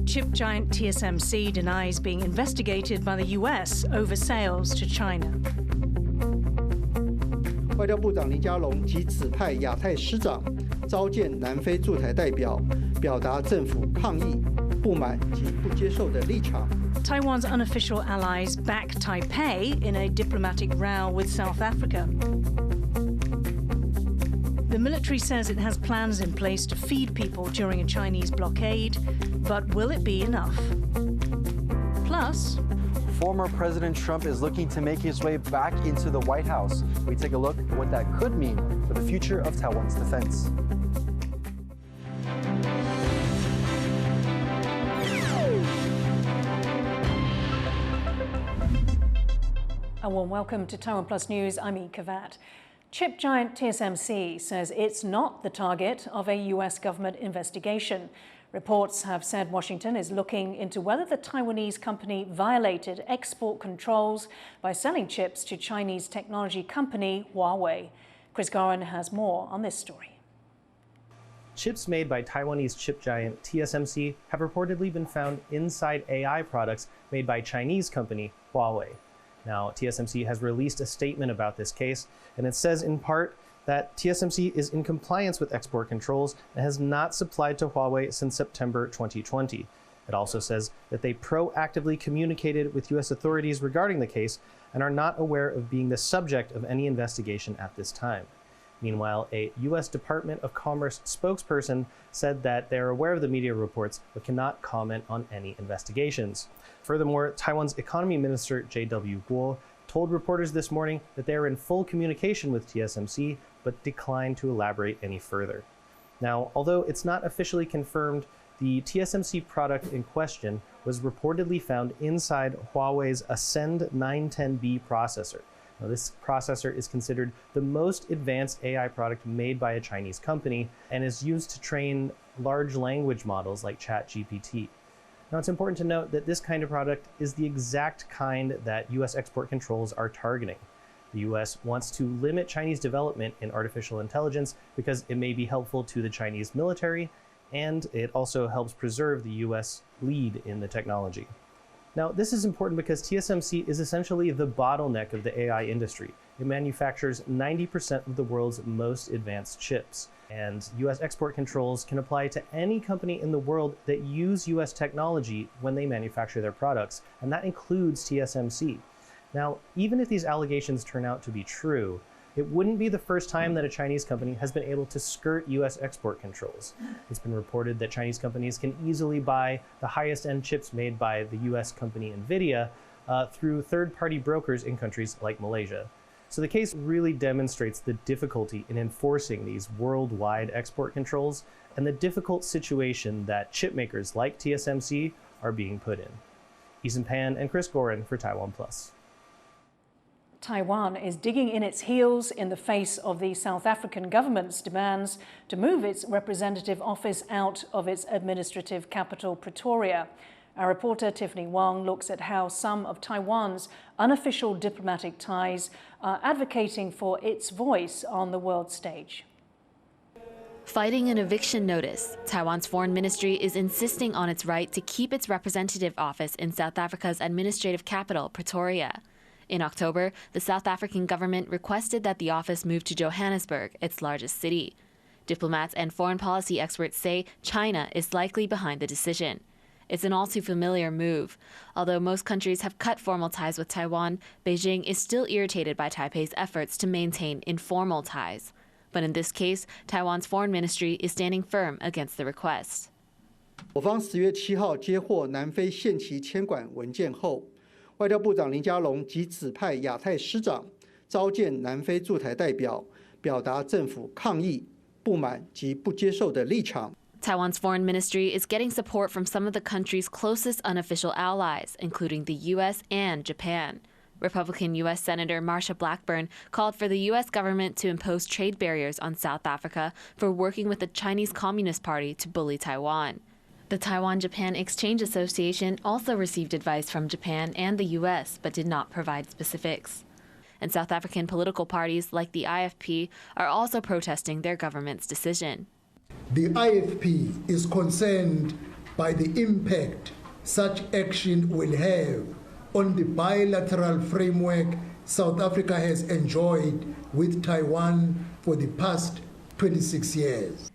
Chip giant TSMC denies being investigated by the U.S. over sales to China. 外交部长林佳龙即指派亚太师长召见南非驻台代表，表达政府抗议、不满及不接受的立场。 Taiwan's unofficial allies back Taipei in a diplomatic row with South Africa. The military says it has plans in place to feed people during a Chinese blockade, but will it be enough? Plus, former President Trump is looking to make his way back into the White House. We take a look at what that could mean for the future of Taiwan's defense. A warm welcome to TaiwanPlus News. I'm Yin Khvat. Chip giant TSMC says it's not the target of a US government investigation. Reports have said Washington is looking into whether the Taiwanese company violated export controls by selling chips to Chinese technology company Huawei. Chris Gorin has more on this story. Chips made by Taiwanese chip giant TSMC have reportedly been found inside AI products made by Chinese company Huawei. Now, TSMC has released a statement about this case, and it says in part that TSMC is in compliance with export controls and has not supplied to Huawei since September 2020. It also says that they proactively communicated with US authorities regarding the case and are not aware of being the subject of any investigation at this time. Meanwhile, a US Department of Commerce spokesperson said that they're aware of the media reports but cannot comment on any investigations. Furthermore, Taiwan's economy minister J.W. Guo told reporters this morning that they are in full communication with TSMC but declined to elaborate any further. Now, although it's not officially confirmed, the TSMC product in question was reportedly found inside Huawei's Ascend 910B processor. Now, this processor is considered the most advanced AI product made by a Chinese company and is used to train large language models like ChatGPT. Now, it's important to note that this kind of product is the exact kind that US export controls are targeting. The US wants to limit Chinese development in artificial intelligence because it may be helpful to the Chinese military, and it also helps preserve the US lead in the technology. Now, this is important because TSMC is essentially the bottleneck of the AI industry. It manufactures 90% of the world's most advanced chips. And US export controls can apply to any company in the world that use US technology when they manufacture their products, and that includes TSMC. Now, even if these allegations turn out to be true, it wouldn't be the first time that a Chinese company has been able to skirt US export controls. It's been reported that Chinese companies can easily buy the highest-end chips made by the US company NVIDIA through third-party brokers in countries like Malaysia. So the case really demonstrates the difficulty in enforcing these worldwide export controls and the difficult situation that chip makers like TSMC are being put in. Ethan Pan and Chris Gorin for TaiwanPlus. Taiwan is digging in its heels in the face of the South African government's demands to move its representative office out of its administrative capital, Pretoria. Our reporter Tiffany Wong looks at how some of Taiwan's unofficial diplomatic ties are advocating for its voice on the world stage. Fighting an eviction notice, Taiwan's foreign ministry is insisting on its right to keep its representative office in South Africa's administrative capital, Pretoria. In October, the South African government requested that the office move to Johannesburg, its largest city. Diplomats and foreign policy experts say China is likely behind the decision. It's an all-too-familiar move. Although most countries have cut formal ties with Taiwan, Beijing is still irritated by Taipei's efforts to maintain informal ties. But in this case, Taiwan's foreign ministry is standing firm against the request. 我方10月7号接获南非限期签管文件后，外交部长林佳龙即指派亚太师长召见南非驻台代表，表达政府抗议、不满及不接受的立场。 Taiwan's foreign ministry is getting support from some of the country's closest unofficial allies, including the U.S. and Japan. Republican U.S. Senator Marsha Blackburn called for the U.S. government to impose trade barriers on South Africa for working with the Chinese Communist Party to bully Taiwan. The Taiwan-Japan Exchange Association also received advice from Japan and the U.S., but did not provide specifics. and South African political parties like the IFP are also protesting their government's decision. The IFP is concerned by the impact such action will have on the bilateral framework South Africa has enjoyed with Taiwan for the past 26 years.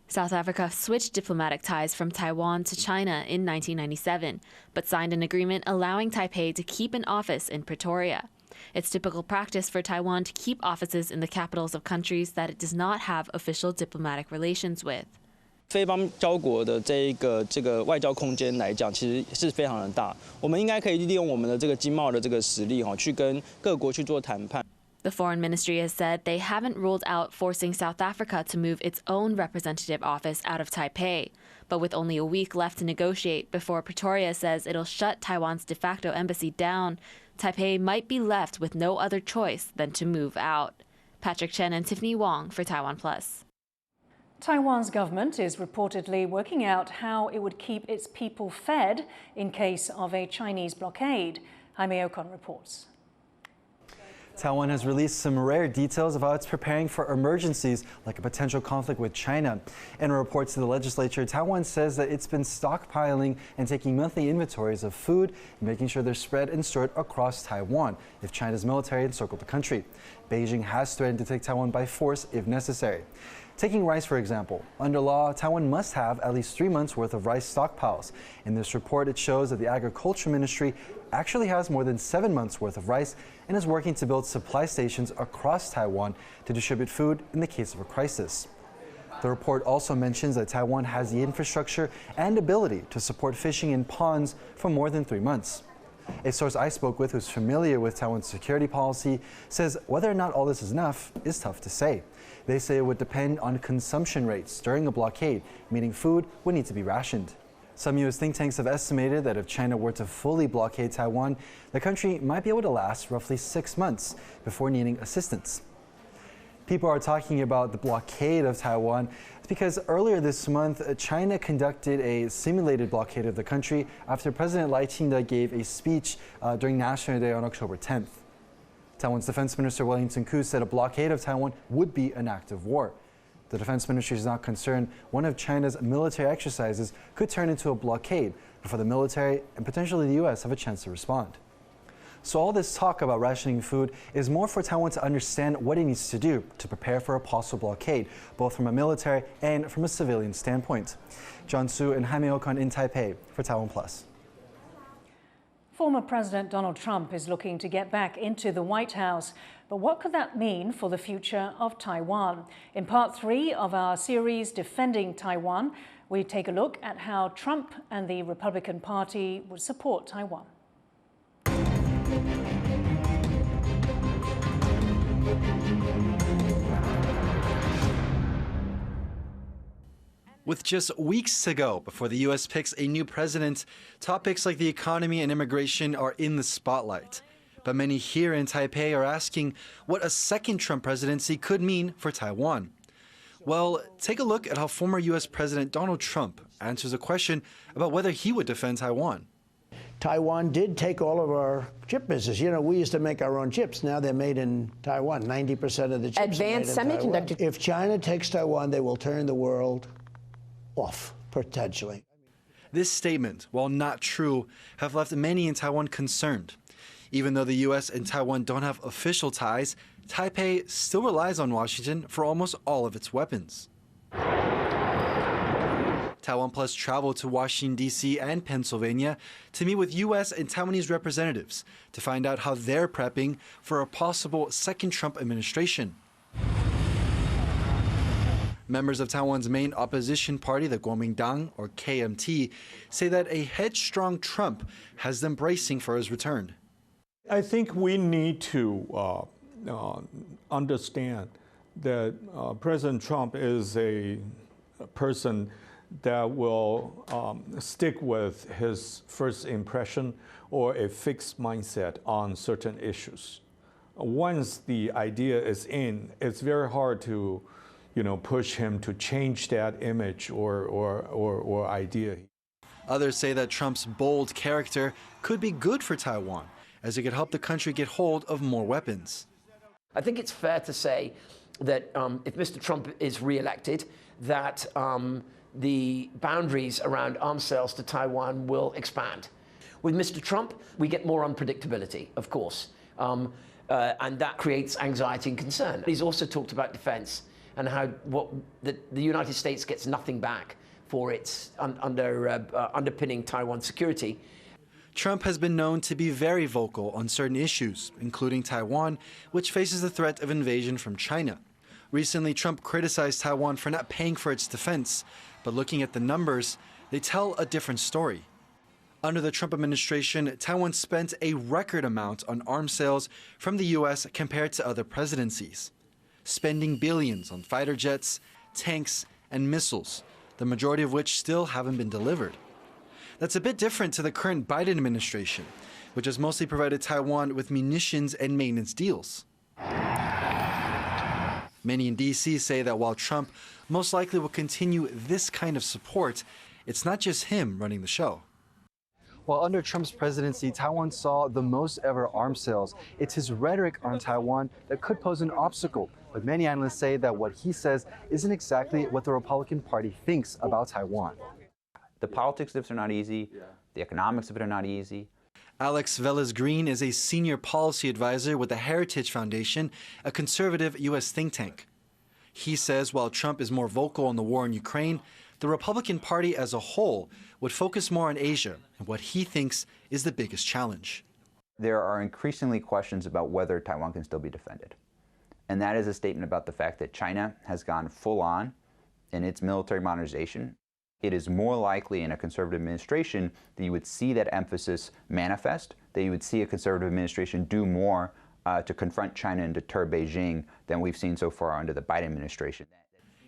South Africa switched diplomatic ties from Taiwan to China in 1997, but signed an agreement allowing Taipei to keep an office in Pretoria. It's typical practice for Taiwan to keep offices in the capitals of countries that it does not have official diplomatic relations with. 非邦交国的这个外交空间来讲，其实是非常的大。我们应该可以利用我们的这个经贸的这个实力，去跟各国去做谈判。 The Foreign Ministry has said they haven't ruled out forcing South Africa to move its own representative office out of Taipei. But with only a week left to negotiate before Pretoria says it'll shut Taiwan's de facto embassy down, Taipei might be left with no other choice than to move out. Patrick Chen and Tiffany Wong for TaiwanPlus. Taiwan's government is reportedly working out how it would keep its people fed in case of a Chinese blockade. Jaime Ocon reports. Taiwan has released some rare details of how it's preparing for emergencies like a potential conflict with China. In a report to the legislature, Taiwan says that it's been stockpiling and taking monthly inventories of food, making sure they're spread and stored across Taiwan if China's military encircled the country. Beijing has threatened to take Taiwan by force if necessary. Taking rice, for example, under law, Taiwan must have at least 3 months' worth of rice stockpiles. In this report, it shows that the Agriculture Ministry actually has more than 7 months' worth of rice and is working to build supply stations across Taiwan to distribute food in the case of a crisis. The report also mentions that Taiwan has the infrastructure and ability to support fishing in ponds for more than 3 months. A source I spoke with who's familiar with Taiwan's security policy says whether or not all this is enough is tough to say. They say it would depend on consumption rates during a blockade, meaning food would need to be rationed. Some U.S. think tanks have estimated that if China were to fully blockade Taiwan, the country might be able to last roughly 6 months before needing assistance. People are talking about the blockade of Taiwan because earlier this month, China conducted a simulated blockade of the country after President Lai Ching-te gave a speech during National Day on October 10th. Taiwan's Defense Minister Wellington Koo said a blockade of Taiwan would be an act of war. The Defense Ministry is not concerned one of China's military exercises could turn into a blockade before the military and potentially the U.S. have a chance to respond. So all this talk about rationing food is more for Taiwan to understand what it needs to do to prepare for a possible blockade, both from a military and from a civilian standpoint. John Su and Jaime Ocon in Taipei for TaiwanPlus. Former President Donald Trump is looking to get back into the White House. But what could that mean for the future of Taiwan? In part 3 of our series Defending Taiwan, we take a look at how Trump and the Republican Party would support Taiwan. With just weeks to go before the U.S. picks a new president, topics like the economy and immigration are in the spotlight. But many here in Taipei are asking what a second Trump presidency could mean for Taiwan. Well, take a look at how former U.S. President Donald Trump answers a question about whether he would defend Taiwan. Taiwan did take all of our chip business. You know, we used to make our own chips. Now they're made in Taiwan. 90% of the chips advanced are made in semiconductor. Taiwan. If China takes Taiwan, they will turn the world off, potentially. This statement, while not true, have left many in Taiwan concerned. Even though the U.S. and Taiwan don't have official ties, Taipei still relies on Washington for almost all of its weapons. TaiwanPlus traveled to Washington, D.C. and Pennsylvania to meet with U.S. and Taiwanese representatives to find out how they're prepping for a possible second Trump administration. Members of Taiwan's main opposition party, the Kuomintang, or KMT, say that a headstrong Trump has them bracing for his return. I think we need to understand that President Trump is a person that will stick with his first impression or a fixed mindset on certain issues. Once the idea is in, it's very hard to push him to change that image or idea. Others say that Trump's bold character could be good for Taiwan, as it could help the country get hold of more weapons. I think it's fair to say that if Mr. Trump is re-elected, that the boundaries around arms sales to Taiwan will expand. With Mr. Trump, we get more unpredictability, of course, and that creates anxiety and concern. He's also talked about defense and how the United States gets nothing back for its underpinning Taiwan security. Trump has been known to be very vocal on certain issues, including Taiwan, which faces the threat of invasion from China. Recently, Trump criticized Taiwan for not paying for its defense, but looking at the numbers, they tell a different story. Under the Trump administration, Taiwan spent a record amount on arms sales from the U.S. compared to other presidencies, spending billions on fighter jets, tanks, and missiles, the majority of which still haven't been delivered. That's a bit different to the current Biden administration, which has mostly provided Taiwan with munitions and maintenance deals. Many in D.C. say that while Trump most likely will continue this kind of support, it's not just him running the show. While under Trump's presidency, Taiwan saw the most ever arms sales, it's his rhetoric on Taiwan that could pose an obstacle. But many analysts say that what he says isn't exactly what the Republican Party thinks about Taiwan. The politics of it are not easy. The economics of it are not easy. Alex Velez-Green is a senior policy advisor with the Heritage Foundation, a conservative U.S. think tank. He says while Trump is more vocal on the war in Ukraine, the Republican Party as a whole would focus more on Asia and what he thinks is the biggest challenge. There are increasingly questions about whether Taiwan can still be defended. And that is a statement about the fact that China has gone full on in its military modernization. It is more likely in a conservative administration that you would see that emphasis manifest, that you would see a conservative administration do more to confront China and deter Beijing than we've seen so far under the Biden administration.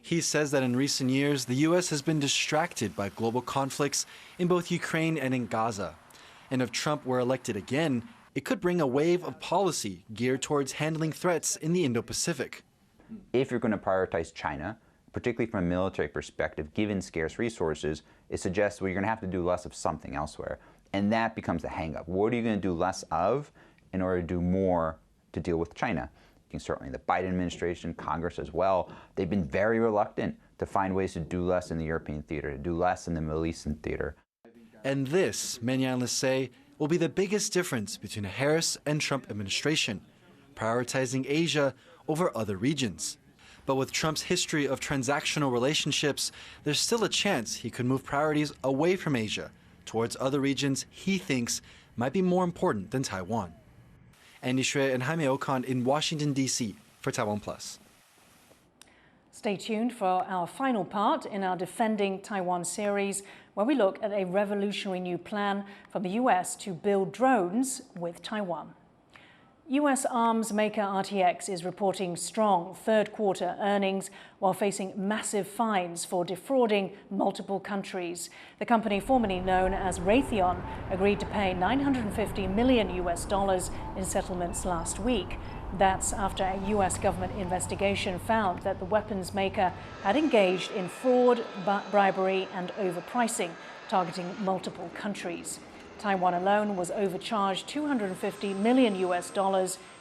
He says that in recent years, the U.S. has been distracted by global conflicts in both Ukraine and in Gaza. And if Trump were elected again, it could bring a wave of policy geared towards handling threats in the Indo-Pacific. If you're going to prioritize China, particularly from a military perspective, given scarce resources, it suggests well, you're going to have to do less of something elsewhere. And that becomes the hang-up. What are you going to do less of in order to do more to deal with China? Certainly the Biden administration, Congress as well, they've been very reluctant to find ways to do less in the European theater, to do less in the Middle Eastern theater. And this, many analysts say, will be the biggest difference between a Harris and Trump administration, prioritizing Asia over other regions. But with Trump's history of transactional relationships, there's still a chance he could move priorities away from Asia towards other regions he thinks might be more important than Taiwan. Andy Xue and Jaime Ocon in Washington, D.C. for TaiwanPlus. Stay tuned for our final part in our Defending Taiwan series, where we look at a revolutionary new plan from the U.S. to build drones with Taiwan. U.S. arms maker RTX is reporting strong third-quarter earnings while facing massive fines for defrauding multiple countries. The company, formerly known as Raytheon, agreed to pay $950 million in settlements last week. That's after a U.S. government investigation found that the weapons maker had engaged in fraud, bribery, and overpricing, targeting multiple countries. Taiwan alone was overcharged $250 million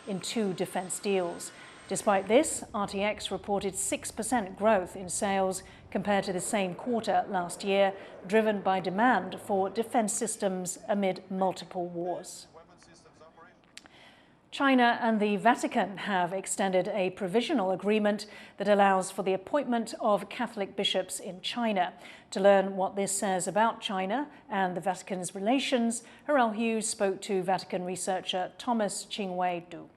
in 2 defense deals. Despite this, RTX reported 6% growth in sales compared to the same quarter last year, driven by demand for defense systems amid multiple wars. China and the Vatican have extended a provisional agreement that allows for the appointment of Catholic bishops in China. To learn what this says about China and the Vatican's relations, Harel Hughes spoke to Vatican researcher Thomas Ching-Wei-Du.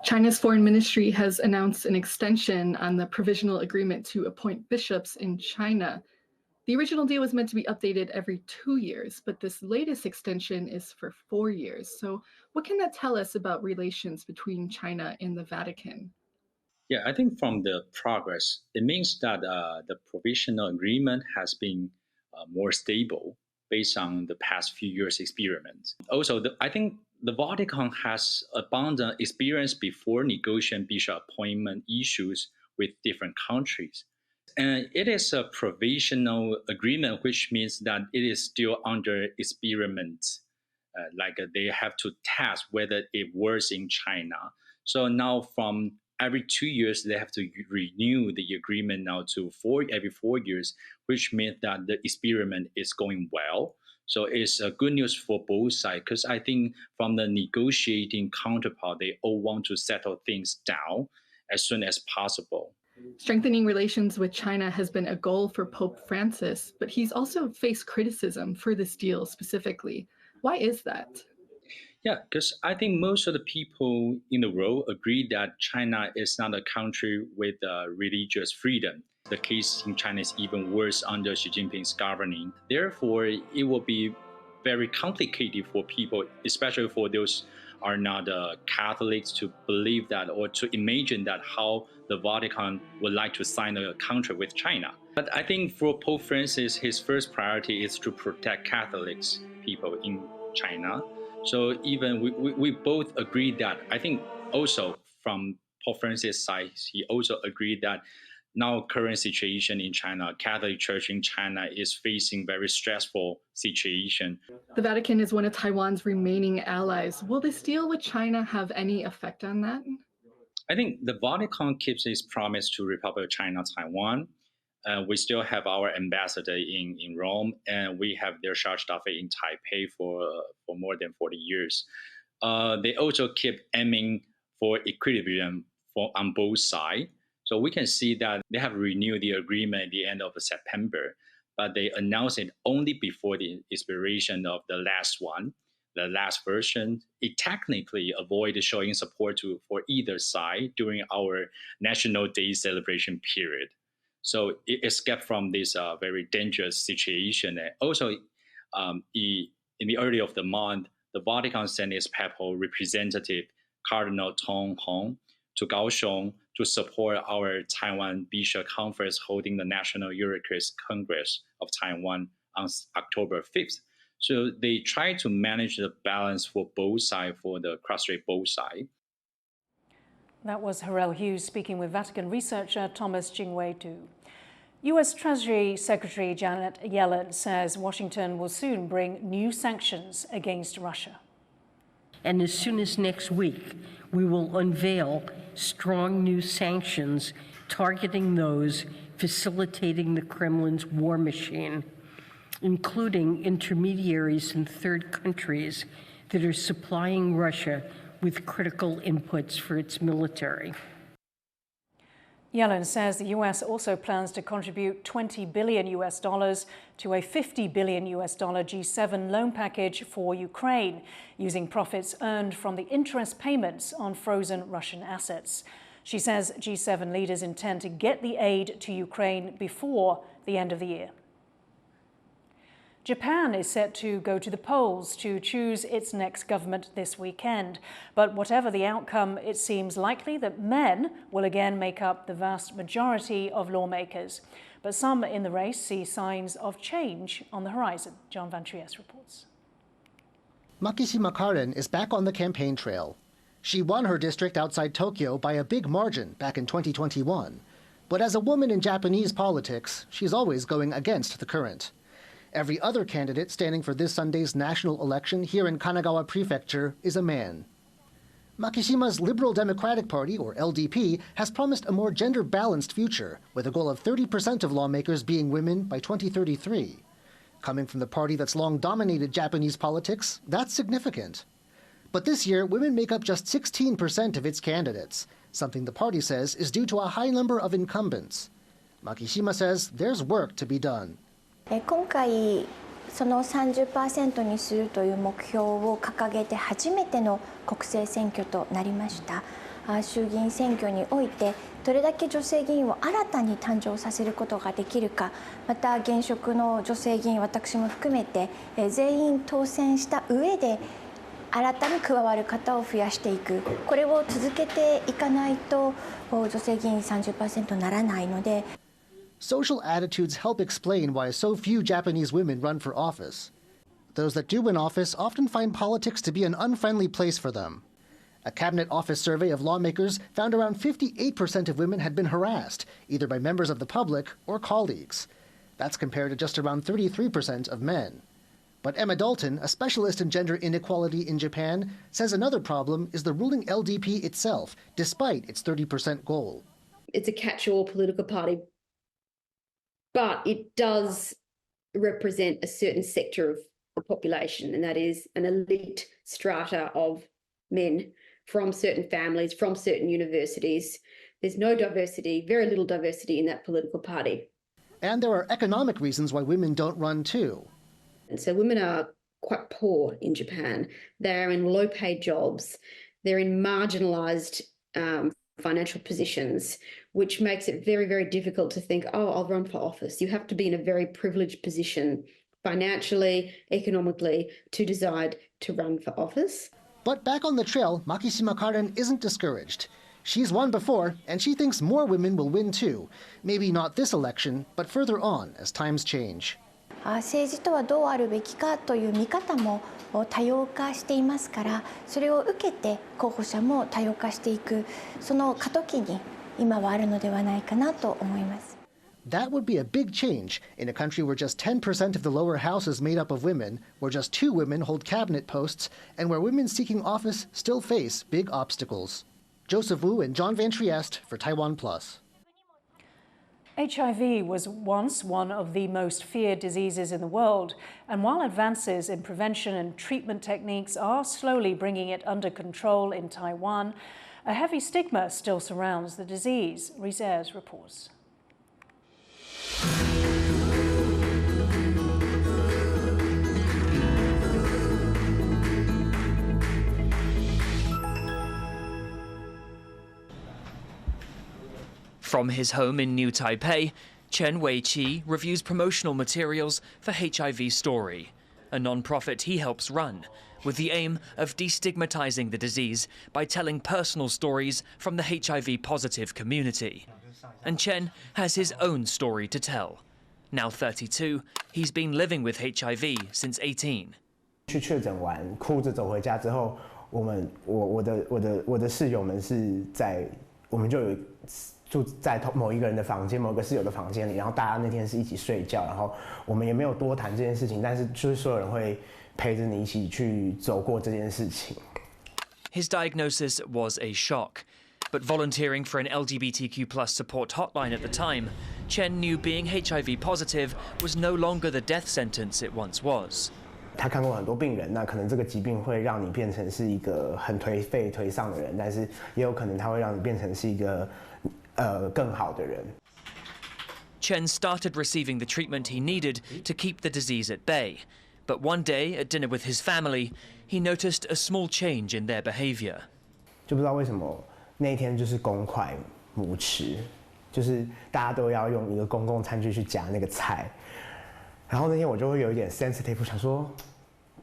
China's foreign ministry has announced an extension on the provisional agreement to appoint bishops in China. The original deal was meant to be updated every 2 years, but this latest extension is for 4 years. So what can that tell us about relations between China and the Vatican? Yeah, I think from the progress, it means that the provisional agreement has been more stable based on the past few years' experiments. Also, I think the Vatican has abundant experience before negotiating bishop appointment issues with different countries. And it is a provisional agreement, which means that it is still under experiment. Like they have to test whether it works in China. So now from every 2 years, they have to renew the agreement now to every 4 years, which means that the experiment is going well. So it's good news for both sides, because I think from the negotiating counterpart, they all want to settle things down as soon as possible. Strengthening relations with China has been a goal for Pope Francis, but he's also faced criticism for this deal specifically. Why is that? Yeah, because I think most of the people in the world agree that China is not a country with religious freedom. The case in China is even worse under Xi Jinping's governing. Therefore, it will be very complicated for people, especially for those are not Catholics, to believe that or to imagine that how the Vatican would like to sign a contract with China. But I think for Pope Francis, his first priority is to protect Catholics, people in China. So even we both agree that. I think also from Pope Francis' side, he also agreed that now current situation in China, Catholic Church in China is facing very stressful situation. The Vatican is one of Taiwan's remaining allies. Will this deal with China have any effect on that? I think the Vatican keeps its promise to Republic of China, Taiwan. We still have our ambassador in Rome, and we have their charge d'affaires in Taipei for more than 40 years. They also keep aiming for equilibrium on both sides. So we can see that they have renewed the agreement at the end of September, but they announced it only before the expiration of the last one, the last version. It technically avoided showing support for either side during our National Day celebration period. So it escaped from this very dangerous situation. And also, in the early of the month, the Vatican sent its papal representative, Cardinal Tong Hong, to Kaohsiung to support our Taiwan Bishop Conference holding the National Eucharist Congress of Taiwan on October 5th. So they try to manage the balance for both sides, for the cross-strait both sides. That was Harel Hughes speaking with Vatican researcher Thomas Jingwei Du. U.S. Treasury Secretary Janet Yellen says Washington will soon bring new sanctions against Russia. And as soon as next week, we will unveil strong new sanctions targeting those facilitating the Kremlin's war machine, including intermediaries in third countries that are supplying Russia with critical inputs for its military. Yellen says the U.S. also plans to contribute $20 billion to a $50 billion G7 loan package for Ukraine, using profits earned from the interest payments on frozen Russian assets. She says G7 leaders intend to get the aid to Ukraine before the end of the year. Japan is set to go to the polls to choose its next government this weekend. But whatever the outcome, it seems likely that men will again make up the vast majority of lawmakers. But some in the race see signs of change on the horizon. John Van Trieste reports. Makishima Karen is back on the campaign trail. She won her district outside Tokyo by a big margin back in 2021. But as a woman in Japanese politics, she's always going against the current. Every other candidate standing for this Sunday's national election here in Kanagawa Prefecture is a man. Makishima's Liberal Democratic Party, or LDP, has promised a more gender-balanced future, with a goal of 30% of lawmakers being women by 2033. Coming from the party that's long dominated Japanese politics, that's significant. But this year, women make up just 16% of its candidates, something the party says is due to a high number of incumbents. Makishima says there's work to be done. 今回その 30% にするという目標を掲げて初めての国政選挙となりました。衆議院選挙においてどれだけ女性議員を新たに誕生させることができるか、また現職の女性議員私も含めて全員当選した上で新たに加わる方を増やしていく、これを続けていかないと女性議員 30% ならないので。 Social attitudes help explain why so few Japanese women run for office. Those that do win office often find politics to be an unfriendly place for them. A Cabinet Office survey of lawmakers found around 58% of women had been harassed, either by members of the public or colleagues. That's compared to just around 33% of men. But Emma Dalton, a specialist in gender inequality in Japan, says another problem is the ruling LDP itself, despite its 30% goal. It's a catch-all political party, but it does represent a certain sector of the population, and that is an elite strata of men from certain families, from certain universities. There's no diversity, very little diversity in that political party. And there are economic reasons why women don't run too. And so women are quite poor in Japan. They're in low-paid jobs. They're in marginalised financial positions, which makes it very, very difficult to think, oh, I'll run for office. You have to be in a very privileged position financially, economically, to decide to run for office. But back on the trail, Makishima Karen isn't discouraged. She's won before, and she thinks more women will win too. Maybe not this election, but further on as times change. 政治とはどうあるべきかという見方も多様化していますから、それを受けて候補者も多様化していく、その過渡期に今はあるのではないかなと思います。That would be a big change in a country where just 10% of the lower house is made up of women, where just 2 women hold cabinet posts, and where women seeking office still face big obstacles. Joseph Wu and John Van Trieste for TaiwanPlus. HIV was once one of the most feared diseases in the world, and while advances in prevention and treatment techniques are slowly bringing it under control in Taiwan, a heavy stigma still surrounds the disease, Rhys Ayres reports. From his home in New Taipei, Chen Wei-chi reviews promotional materials for HIV Story, a non-profit he helps run, with the aim of destigmatizing the disease by telling personal stories from the HIV-positive community. And Chen has his own story to tell. Now 32, he's been living with HIV since 18. 去确诊完，哭着走回家之后，我的室友们是在，我们就有住在某一个人的房间，某个室友的房间里，然后大家那天是一起睡觉，然后我们也没有多谈这件事情，但是就是所有人会陪着你一起去走过这件事情。His diagnosis was a shock, but volunteering for an LGBTQ+ support hotline at the time, Chen knew being HIV positive was no longer the death sentence it once was. 他看过很多病人，那可能这个疾病会让你变成是一个很颓废、颓丧的人，但是也有可能它会让你变成是一个更好的人。Chen started receiving the treatment he needed to keep the disease at bay, but one day at dinner with his family, he noticed a small change in their behavior. 就不知道为什么那一天就是公筷母匙，就是大家都要用一个公共餐具去夹那个菜。然后那天我就会有一点 sensitive， 想说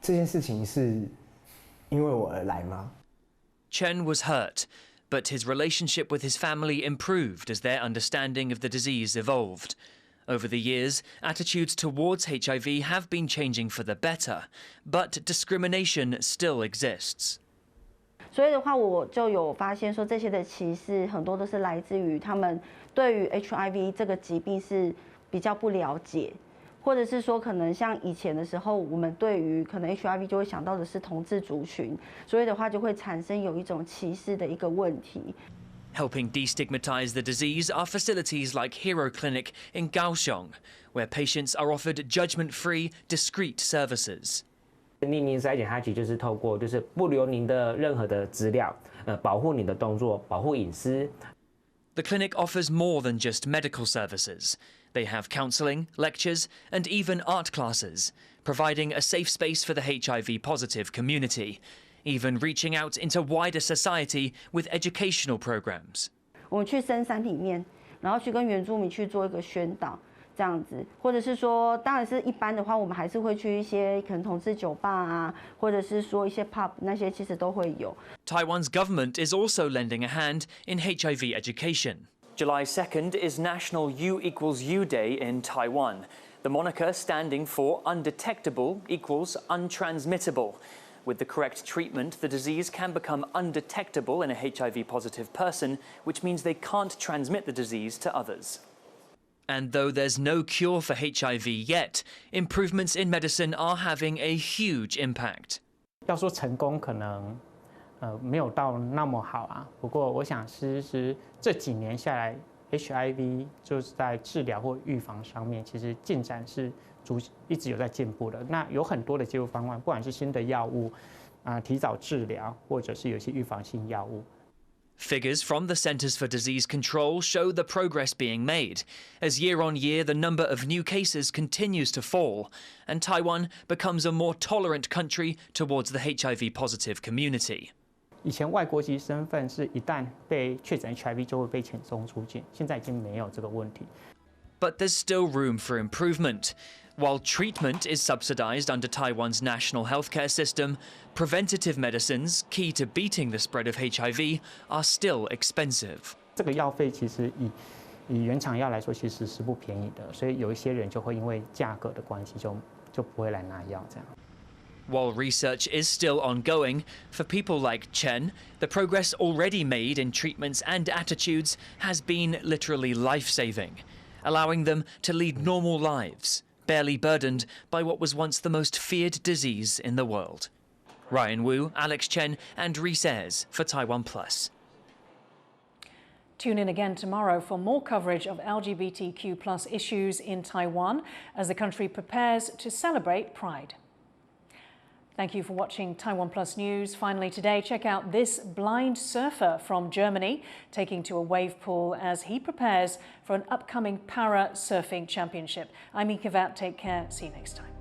这件事情是因为我而来吗？ Chen was hurt, but his relationship with his family improved as their understanding of the disease evolved. Over the years, attitudes towards HIV have been changing for the better, but discrimination still exists. 所以的话，我就有发现说，这些的歧视很多都是来自于他们对于 HIV 这个疾病是比较不了解。 或者是说，可能像以前的时候，我们对于可能 HIV 就会想到的是同志族群，所以的话就会产生有一种歧视的一个问题。Helping destigmatize the disease are facilities like Hero Clinic in Kaohsiung, where patients are offered judgment-free, discreet services. 匿名筛检它其实就是透过不留您的任何的资料，保护你的动作，保护隐私。 The clinic offers more than just medical services. They have counselling, lectures, and even art classes, providing a safe space for the HIV-positive community, even reaching out into wider society with educational programs. 我们去深山里面，然后去跟原住民去做一个宣导，这样子，或者是说，当然是一般的话，我们还是会去一些可能同志酒吧啊，或者是说一些 pub 那些其实都会有。Taiwan's government is also lending a hand in HIV education. July 2nd is National U=U Day in Taiwan, the moniker standing for undetectable equals untransmittable. With the correct treatment, the disease can become undetectable in a HIV-positive person, which means they can't transmit the disease to others. And though there's no cure for HIV yet, improvements in medicine are having a huge impact. 要说成功，可能没有到那么好啊。不过我想，其实这几年下来 ，HIV 就是在治疗或预防上面，其实进展是一直有在进步的。那有很多的介入方案，不管是新的药物提早治疗，或者是有一些预防性药物。 Figures from the Centers for Disease Control show the progress being made, as year on year the number of new cases continues to fall, and Taiwan becomes a more tolerant country towards the HIV-positive community. 以前外国籍身份是一旦被确诊 HIV 就会被遣送出境，现在已经没有这个问题。 But there's still room for improvement. While treatment is subsidized under Taiwan's national healthcare system, preventative medicines, key to beating the spread of HIV, are still expensive. 这个药费其实以原厂药来说，其实是不便宜的，所以有一些人就会因为价格的关系就不会来拿药这样。 While research is still ongoing, for people like Chen, the progress already made in treatments and attitudes has been literally life-saving, allowing them to lead normal lives, barely burdened by what was once the most feared disease in the world. Ryan Wu, Alex Chen, and Reese Ayres for TaiwanPlus. Tune in again tomorrow for more coverage of LGBTQ+ issues in Taiwan as the country prepares to celebrate Pride. Thank you for watching TaiwanPlus News. Finally today, check out this blind surfer from Germany taking to a wave pool as he prepares for an upcoming para surfing championship. I'm Yin Khvat. Take care. See you next time.